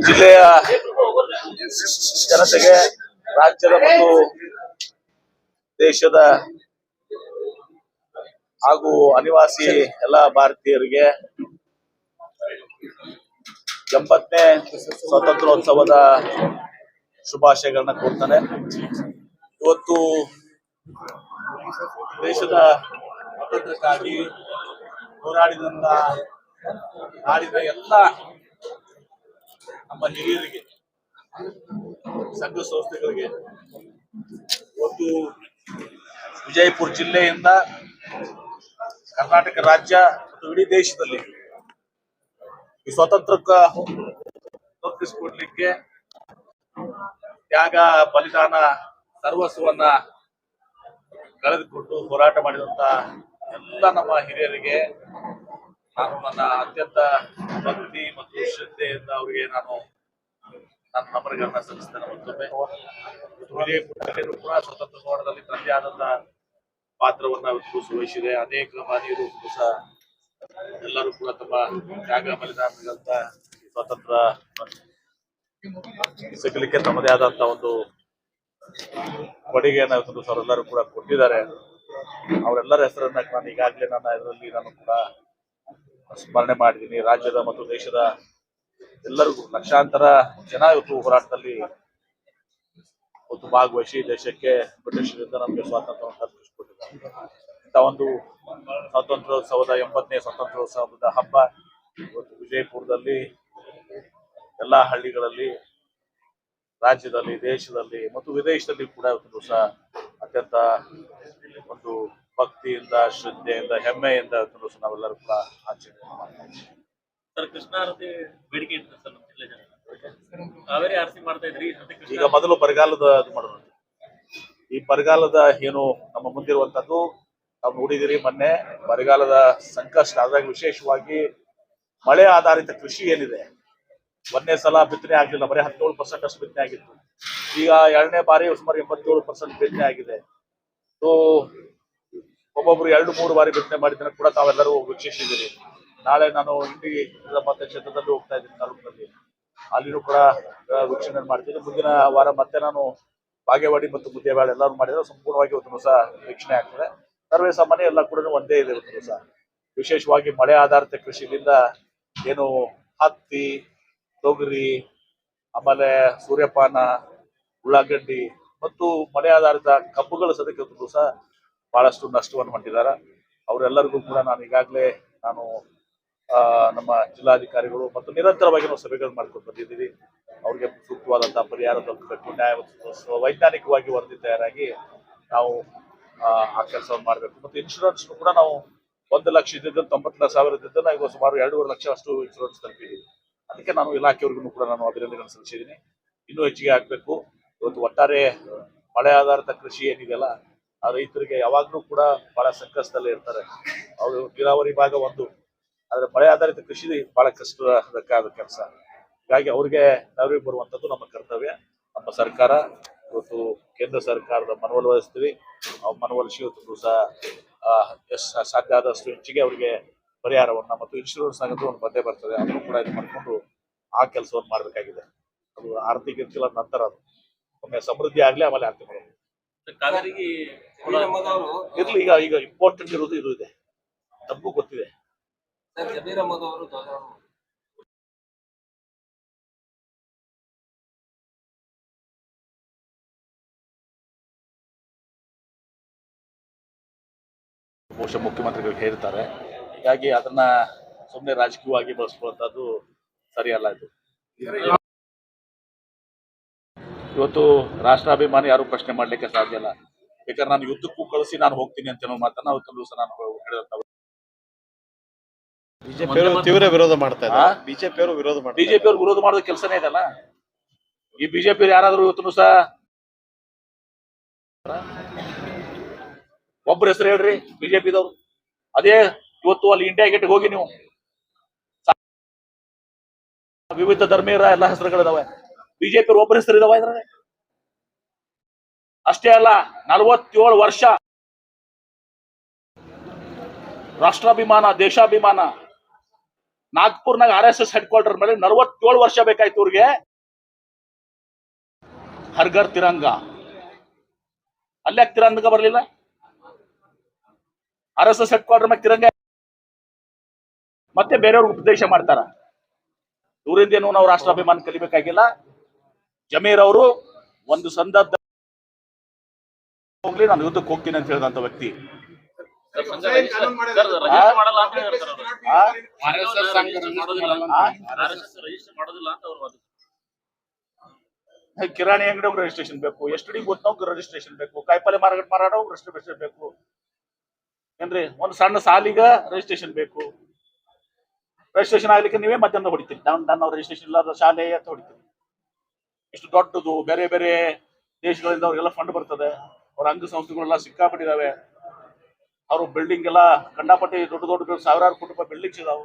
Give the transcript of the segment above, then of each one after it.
ಜಿಲ್ಲೆಯ ಜನತೆಗೆ, ರಾಜ್ಯದ ಮತ್ತು ದೇಶದ ಹಾಗೂ ಅನಿವಾಸಿ ಎಲ್ಲ ಭಾರತೀಯರಿಗೆ 80ನೇ ಸ್ವಾತಂತ್ರ್ಯೋತ್ಸವದ ಶುಭಾಶಯಗಳನ್ನ ಕೋರ್ತಾನೆ. ಇವತ್ತು ದೇಶದ ಸ್ವಾತಂತ್ರ್ಯಕ್ಕಾಗಿ ಹೋರಾಡಿದಂತ ನಾಡಿನ ಎಲ್ಲ ನಮ್ಮ ಹಿರಿಯರಿಗೆ, ಸಂಘ ಸಂಸ್ಥೆಗಳಿಗೆ, ಇವತ್ತು ವಿಜಯಪುರ ಜಿಲ್ಲೆಯಿಂದ ಕರ್ನಾಟಕ ರಾಜ್ಯ ಮತ್ತು ಇಡೀ ದೇಶದಲ್ಲಿ ಈ ಸ್ವಾತಂತ್ರ್ಯಕ್ಕೆ ತಲುಪಿಸಿಕೊಡ್ಲಿಕ್ಕೆ ತ್ಯಾಗ, ಬಲಿದಾನ, ಸರ್ವಸ್ವವನ್ನ ಕಳೆದುಕೊಂಡು ಹೋರಾಟ ಮಾಡಿದಂತ ಎಲ್ಲ ನಮ್ಮ ಹಿರಿಯರಿಗೆ ನಾನು ನನ್ನ ಅತ್ಯಂತ ಭಕ್ತಿ ಮತ್ತು ಶ್ರದ್ಧೆಯಿಂದ ಅವರಿಗೆ ನಾನು ನನ್ನ ನಮನಗಳನ್ನ ಸಲ್ಲಿಸ್ತೇನೆ. ಮತ್ತೊಮ್ಮೆ ವಿಜಯಪುರದಲ್ಲಿಯೂ ಕೂಡ ಸ್ವತಂತ್ರ ಹೋರಾಟದಲ್ಲಿ ತನ್ನದೇ ಆದಂತ ಪಾತ್ರವನ್ನ ವಹಿಸಿದೆ. ಅನೇಕ ಮಹನೀಯರು ಸಹ ಎಲ್ಲರೂ ಕೂಡ ತಮ್ಮ ತ್ಯಾಗ ಬಲಿದಾನಗಳಂತ ಸ್ವಾತಂತ್ರ್ಯ ಸಿಗಲಿಕ್ಕೆ ತಮ್ಮದೇ ಆದಂತ ಒಂದು ಕೊಡುಗೆಯನ್ನು ಅವರೆಲ್ಲರೂ ಕೂಡ ಕೊಟ್ಟಿದ್ದಾರೆ. ಅವರೆಲ್ಲರ ಹೆಸರನ್ನ ನಾನು ಈಗಾಗಲೇ ನನ್ನ ಇದರಲ್ಲಿ ನಾನು ಕೂಡ ಸ್ಮರಣೆ ಮಾಡಿದ್ದೀನಿ. ರಾಜ್ಯದ ಮತ್ತು ದೇಶದ ಎಲ್ಲರಿಗೂ ಲಕ್ಷಾಂತರ ಜನ ಇವತ್ತು ಹೋರಾಟದಲ್ಲಿ ಇವತ್ತು ಭಾಗವಹಿಸಿ ದೇಶಕ್ಕೆ ಬ್ರಿಟಿಷರಿಂದ ನಮಗೆ ಸ್ವಾತಂತ್ರ್ಯವನ್ನು ತಲುಪಿಸಿಕೊಟ್ಟಿದ್ದಾರೆ. ಇಂಥ ಒಂದು ಸ್ವಾತಂತ್ರ್ಯೋತ್ಸವದ 80ನೇ ಸ್ವಾತಂತ್ರ್ಯೋತ್ಸವದ ಹಬ್ಬ ಇವತ್ತು ವಿಜಯಪುರದಲ್ಲಿ ಎಲ್ಲಾ ಹಳ್ಳಿಗಳಲ್ಲಿ, ರಾಜ್ಯದಲ್ಲಿ, ದೇಶದಲ್ಲಿ ಮತ್ತು ವಿದೇಶದಲ್ಲಿ ಕೂಡ ಇವತ್ತು ಸಹ ಅತ್ಯಂತ ಒಂದು ಭಕ್ತಿಯಿಂದ, ಶ್ರದ್ಧೆಯಿಂದ, ಹೆಮ್ಮೆಯಿಂದ ಇವತ್ತು ಸಹ ನಾವೆಲ್ಲರೂ ಕೂಡ ಆಚರಣೆ ಮಾಡ್ತೀವಿ. ಸರ್, ಕೃಷ್ಣಾರತಿ ಬೇಡಿಕೆ ಇತ್ತು ಸರ್ ನಮ್ಮ ಜಿಲ್ಲೆ ಜನ ಕಾವೇರಿ ಆರತಿ ಮಾಡ್ತಾ ಇದ್ರಿ. ಈಗ ಮೊದಲು ಬರಗಾಲದ ಮಾಡೋಣ. ಈ ಬರಗಾಲದ ಏನು ನಮ್ಮ ಮುಂದಿರುವಂತದ್ದು ನಾವು ನೋಡಿದಿರಿ. ಮೊನ್ನೆ ಬರಗಾಲದ ಸಂಕಷ್ಟ ಆದಾಗ ವಿಶೇಷವಾಗಿ ಮಳೆ ಆಧಾರಿತ ಕೃಷಿ ಏನಿದೆ, ಒಂದೇ ಸಲ ಬಿತ್ತನೆ ಆಗ್ಲಿಲ್ಲ, ಬರೀ 17% ಅಷ್ಟು ಬಿತ್ತನೆ ಆಗಿತ್ತು. ಈಗ ಎರಡನೇ ಬಾರಿ ಸುಮಾರು 87% ಬಿತ್ತನೆ ಆಗಿದೆ. ಸೊ ಒಬ್ಬೊಬ್ರು 2-3 ಬಾರಿ ಬಿತ್ತನೆ ಮಾಡಿದ್ದನ್ನು ಕೂಡ ತಾವೆಲ್ಲರೂ ವೀಕ್ಷಿಸಿದ್ದೀರಿ. ನಾಳೆ ನಾನು ಇಂಡಿ ಮತಕ್ಷೇತ್ರದಲ್ಲಿ ಹೋಗ್ತಾ ಇದ್ದೀನಿ, ತಾಲೂಕಿನಲ್ಲಿ. ಅಲ್ಲಿನೂ ಕೂಡ ವೀಕ್ಷಣೆ ಮಾಡ್ತೀನಿ. ಮುಂದಿನ ವಾರ ಮತ್ತೆ ನಾನು ಬಾಗೇವಾಡಿ ಮತ್ತು ಮುದ್ದೇಬೇಳೆ ಎಲ್ಲರೂ ಮಾಡಿದ್ರೆ ಸಂಪೂರ್ಣವಾಗಿ ಇವತ್ತು ಸಹ ವೀಕ್ಷಣೆ ಆಗ್ತದೆ. ಸರ್ವೇ ಸಾಮಾನ್ಯ ಎಲ್ಲ ಕೂಡ ಒಂದೇ ಇದೆ ಇವತ್ತು ಸಹ. ವಿಶೇಷವಾಗಿ ಮಳೆ ಆಧಾರಿತ ಕೃಷಿಯಿಂದ ಏನು ಹತ್ತಿ, ತೊಗರಿ, ಆಮೇಲೆ ಸೂರ್ಯಪಾನ, ಉಳ್ಳಾಗಡ್ಡಿ ಮತ್ತು ಮಳೆ ಆಧಾರಿತ ಕಬ್ಬುಗಳ ಸದಕ್ಕೆ ಸಹ ಬಹಳಷ್ಟು ನಷ್ಟವನ್ನು ಹೊಂದಿದ್ದಾರೆ. ಅವರೆಲ್ಲರಿಗೂ ಕೂಡ ನಾನು ಈಗಾಗಲೇ ನಮ್ಮ ಜಿಲ್ಲಾಧಿಕಾರಿಗಳು ಮತ್ತು ನಿರಂತರವಾಗಿ ನಾವು ಸಭೆಗಳು ಮಾಡ್ಕೊಂಡು ಬಂದಿದ್ದೀವಿ. ಅವ್ರಿಗೆ ಸೂಕ್ತವಾದಂತಹ ಪರಿಹಾರ ತಲುಪಬೇಕು, ನ್ಯಾಯ ವೈಜ್ಞಾನಿಕವಾಗಿ ವರದಿ ತಯಾರಾಗಿ ನಾವು ಆ ಕೆಲಸವನ್ನು ಮಾಡಬೇಕು. ಮತ್ತು ಇನ್ಶೂರೆನ್ಸ್ ಕೂಡ ನಾವು 1 ಲಕ್ಷ ಇದ್ದಿದ್ದು 90,000 ಇದ್ದಿದ್ದನ್ನ ಈಗ ಸುಮಾರು 2.5 ಲಕ್ಷ ಅಷ್ಟು ಇನ್ಶೂರೆನ್ಸ್ ತಲುಪಿದ್ದೀವಿ. ಅದಕ್ಕೆ ನಾನು ಇಲಾಖೆಯವರಿಗೂ ಕೂಡ ನಾನು ಅಭಿನಂದನೆ ಸಲ್ಲಿಸಿದ್ದೀನಿ. ಇನ್ನೂ ಹೆಚ್ಚಿಗೆ ಆಗ್ಬೇಕು. ಇವತ್ತು ಒಟ್ಟಾರೆ ಮಳೆ ಆಧಾರಿತ ಕೃಷಿ ಏನಿದೆಯಲ್ಲ, ಆ ರೈತರಿಗೆ ಯಾವಾಗಲೂ ಕೂಡ ಬಹಳ ಸಂಕಷ್ಟದಲ್ಲಿ ಇರ್ತಾರೆ. ಅವರು ನೀರಾವರಿ ಭಾಗ ಒಂದು, ಆದ್ರೆ ಮಳೆ ಆಧಾರಿತ ಕೃಷಿ ಬಹಳ ಕಷ್ಟದ ಕೆಲಸ. ಹೀಗಾಗಿ ಅವ್ರಿಗೆ ನೆರವಿಗೆ ಬರುವಂತದ್ದು ನಮ್ಮ ಕರ್ತವ್ಯ. ನಮ್ಮ ಸರ್ಕಾರ ಇವತ್ತು ಕೇಂದ್ರ ಸರ್ಕಾರದ ಮನವೊಲು ವಹಿಸ್ತೀವಿ. ಮನವೊಲಿಸಿ ಇವತ್ತು ಸಹ ಎಷ್ಟು ಸಾಧ್ಯ ಆದಷ್ಟು ಹೆಚ್ಚಿಗೆ ಅವರಿಗೆ ಪರಿಹಾರವನ್ನ ಮತ್ತು ಇನ್ಶೂರೆನ್ಸ್ ಆಗಂತೂ ಒಂದು ಬಂದೇ ಬರ್ತದೆ, ಅದನ್ನು ಕೂಡ ಇದು ಮಾಡಿಕೊಂಡು ಆ ಕೆಲಸವನ್ನು ಮಾಡಬೇಕಾಗಿದೆ. ಅದು ಆರ್ಥಿಕ ಇರ್ತಿಲ್ಲ, ನಂತರ ಅದು ಒಮ್ಮೆ ಸಮೃದ್ಧಿ ಆಗ್ಲಿ, ಆಮೇಲೆ ಆರ್ಥಿಕ ಕಾವೇರಿಗೆ ಇರ್ಲಿ. ಈಗ ಇಂಪಾರ್ಟೆಂಟ್ ಇರೋದು ಇದು ಇದೆ, ತಪ್ಪು ಗೊತ್ತಿದೆ. ಬಹುಶಃ ಮುಖ್ಯಮಂತ್ರಿಗಳು ಹೇಳ್ತಾರೆ. ಹೀಗಾಗಿ ಅದನ್ನ ಸುಮ್ಮನೆ ರಾಜಕೀಯವಾಗಿ ಬಳಸುವಂತದ್ದು ಸರಿಯಲ್ಲ. ಇದು ಇವತ್ತು ರಾಷ್ಟ್ರಾಭಿಮಾನಿ ಯಾರು ಪ್ರಶ್ನೆ ಮಾಡ್ಲಿಕ್ಕೆ ಸಾಧ್ಯ ಇಲ್ಲ. ಬೇಕಾದ್ರೆ ನಾನು ಯುದ್ಧಕ್ಕೂ ಕಳಿಸಿ ನಾನು ಹೋಗ್ತೀನಿ ಅಂತ ಮಾತನ್ನ ಅವತ್ತು ದಿವಸ ನಾನು ಹೇಳಿದಂತ ತೀವ್ರ ವಿರೋಧ ಮಾಡ್ತಾ ಇದ್ದಾರೆ. ಬಿಜೆಪಿಯವರು ವಿರೋಧ ಮಾಡೋದು ಕೆಲಸನೇ ಇದಲ್ಲ. ಈ ಬಿಜೆಪಿ ಯಾರಾದ್ರೂ ಇವತ್ತು ಸಹ ಒಬ್ಬರ ಹೆಸರು ಹೇಳ್ರಿ ಬಿಜೆಪಿದವ್ರು. ಅದೇ ಇವತ್ತು ಅಲ್ಲಿ ಇಂಡಿಯಾ ಗೇಟ್ಗೆ ಹೋಗಿ ನೀವು ವಿವಿಧ ಧರ್ಮೀಯರ ಎಲ್ಲ ಹೆಸರುಗಳಿದಾವೆ. ಬಿಜೆಪಿ ಒಬ್ಬರ ಹೆಸರು ಇದಾವ ಇದ್ರಲ್ಲಿ. ಅಷ್ಟೇ ಅಲ್ಲ, 47 ವರ್ಷ ರಾಷ್ಟ್ರಾಭಿಮಾನ, ದೇಶಾಭಿಮಾನ, ನಾಗ್ಪುರ್ನಾಗ RSS ಹೆಡ್ ಕ್ವಾರ್ಟರ್ ಮೇಲೆ 47 ವರ್ಷ ಬೇಕಾಯ್ತು ಇವ್ರಿಗೆ. ಹರ್ಗರ್ ತಿರಂಗ ಅಲ್ಲೇ ತಿರಂಗ ಬರ್ಲಿಲ್ಲ. RSS ಹೆಡ್ ಕ್ವಾರ್ಟರ್ ಮೇಲೆ ತಿರಂಗ ಮತ್ತೆ ಬೇರೆಯವ್ರಿಗೆ ಉಪದೇಶ ಮಾಡ್ತಾರ. ಇವರಿಂದ ಏನು ನಾವು ರಾಷ್ಟ್ರಾಭಿಮಾನ ಕಲಿಬೇಕಾಗಿಲ್ಲ. ಜಮೀರ್ ಅವರು ಒಂದು ಸಂದರ್ಭ ಹೋಗ್ಲಿ ನಾನು ಯುದ್ಧಕ್ಕೆ ಹೋಗ್ತೀನಿ ಅಂತ ಹೇಳಿದಂತ ವ್ಯಕ್ತಿ. ರಿಜಿಸ್ಟರ್ ಮಾಡಲ್ಲ ಅಂತ ಹೇಳಿದ್ರು ಸರ್ ಅವರು. RSS ರಿಜಿಸ್ಟರ್ ಮಾಡೋದಿಲ್ಲ ಅಂತ ಅವ್ರು ವಾದ. ಕಿರಾಣಿ ಅಂಗಡಿ ರಿಜಿಸ್ಟ್ರೇಷನ್ ಬೇಕು, STD ಬೂತ್ ರಿಜಿಸ್ಟ್ರೇಷನ್ ಬೇಕು, ಕಾಯಿಪಲ್ಲೆ ಮಾರಾಟ ಮಾರಾಡೋ ರಿಜಿಸ್ಟ್ರೇಷನ್ ಬೇಕು ಏನ್ರಿ, ಒಂದು ಸಣ್ಣ ಸಾಲಿಗ ರಿಜಿಸ್ಟ್ರೇಷನ್ ಬೇಕು. ರಿಜಿಸ್ಟ್ರೇಷನ್ ಆಗ್ಲಿಕ್ಕೆ ನೀವೇ ಮಧ್ಯಾಹ್ನ ಹೊಡಿತೀರಿ. ನಾನು ರಿಜಿಸ್ಟ್ರೇಷನ್ ಇಲ್ಲದ ಶಾಲೆ ಅಂತ ಹೊಡಿತೀರಿ. ಇಷ್ಟು ದೊಡ್ಡದು ಬೇರೆ ಬೇರೆ ದೇಶಗಳಿಂದ ಅವ್ರಿಗೆಲ್ಲ ಫಂಡ್ ಬರ್ತದೆ. ಅವ್ರ ಅಂಗ ಸಂಸ್ಥೆಗಳೆಲ್ಲ ಸಿಕ್ಕಾಪಟ್ಟಿದಾವೆ. ಅವರು ಬಿಲ್ಡಿಂಗ್ ಎಲ್ಲ ಕಂಡಾಪಟ್ಟಿ ದೊಡ್ಡ ದೊಡ್ಡ ಸಾವಿರಾರು ಕೋಟಿ ರೂಪಾಯಿ ಬಿಲ್ಡಿಂಗ್ಸ್ ಇದಾವೆ.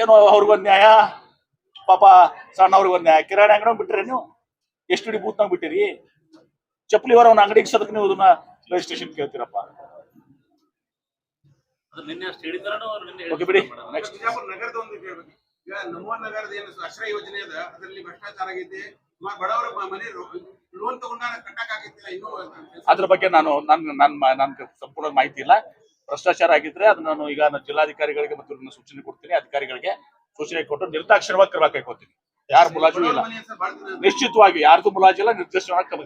ಏನು ಅವ್ರಿಗೊಂದು ನ್ಯಾಯ, ಪಾಪ ಸಣ್ಣವ್ರಿಗೊಂದು ನ್ಯಾಯ. ಕಿರಾಣಿ ಅಂಗಡಿ ಬಿಟ್ಟಿರಿ ನೀವು, STD ಬೂತ್ನಾಗ ಬಿಟ್ಟಿರಿ. ಚಪ್ಪಲಿ ಹೊರ ಅವ್ನ ಅಂಗಡಿಗೆ ಸದಕ್ಕೆ ನೀವು ಅದನ್ನ ರಿಜಿಸ್ಟ್ರೇಷನ್ ಕೇಳ್ತೀರಪ್ಪ. ಅದು ನಿನ್ನೆ ಅಷ್ಟು ಹೇಳಿದ್ರೂ ಅವ್ರು ನಿನ್ನೆ ಓಕೆ ಬಿಡಿ. ನೆಕ್ಸ್ಟ್ ಬಿಜಾಪುರ ನಗರದ ಒಂದು ಕೇಳ್ಬೇಕು. ಈಗ ನಮೋ ನಗರದ ಏನು ಆಶ್ರಯ ಯೋಜನೆ ಅದ, ಅದರಲ್ಲಿ ಭ್ರಷ್ಟಾಚಾರ ಆಗೈತಿ. ಬಡವರ ಮನೆ ಲೋನ್ ತಗೊಂಡಾಗ ಕಟ್ಟಕ್ ಆಗೈತಿಲ್ಲ. ಇನ್ನೂ ಅದ್ರ ಬಗ್ಗೆ ನನ್ ಸಂಪೂರ್ಣ ಮಾಹಿತಿ ಇಲ್ಲ. ಭ್ರಷ್ಟಾಚಾರ ಆಗಿದ್ರೆ ಅದನ್ನ ನಾನು ಈಗ ಜಿಲ್ಲಾಧಿಕಾರಿಗಳಿಗೆ ಮತ್ತು ಸೂಚನೆ ಕೊಡ್ತೀನಿ. ಅಧಿಕಾರಿಗಳಿಗೆ ಸೂಚನೆ ಕೊಟ್ಟು ನಿರ್ದಾಕ್ಷಿಣ್ಯವಾಗಿ ಕ್ರಮ ಕೈಗೊಳ್ತೀನಿ. ಯಾರು ಮುಲಾಜು ಇಲ್ಲ, ಮನೆ ಅಂತ ಬಾಳ್ತೀನಿ. ನಿಶ್ಚಿತವಾಗಿ ಯಾರ್ದು ಮುಲಾಜಿಲ್ಲ, ನಿರ್ದಿಷ್ಟವಾಗಿ ಕ್ರಮ.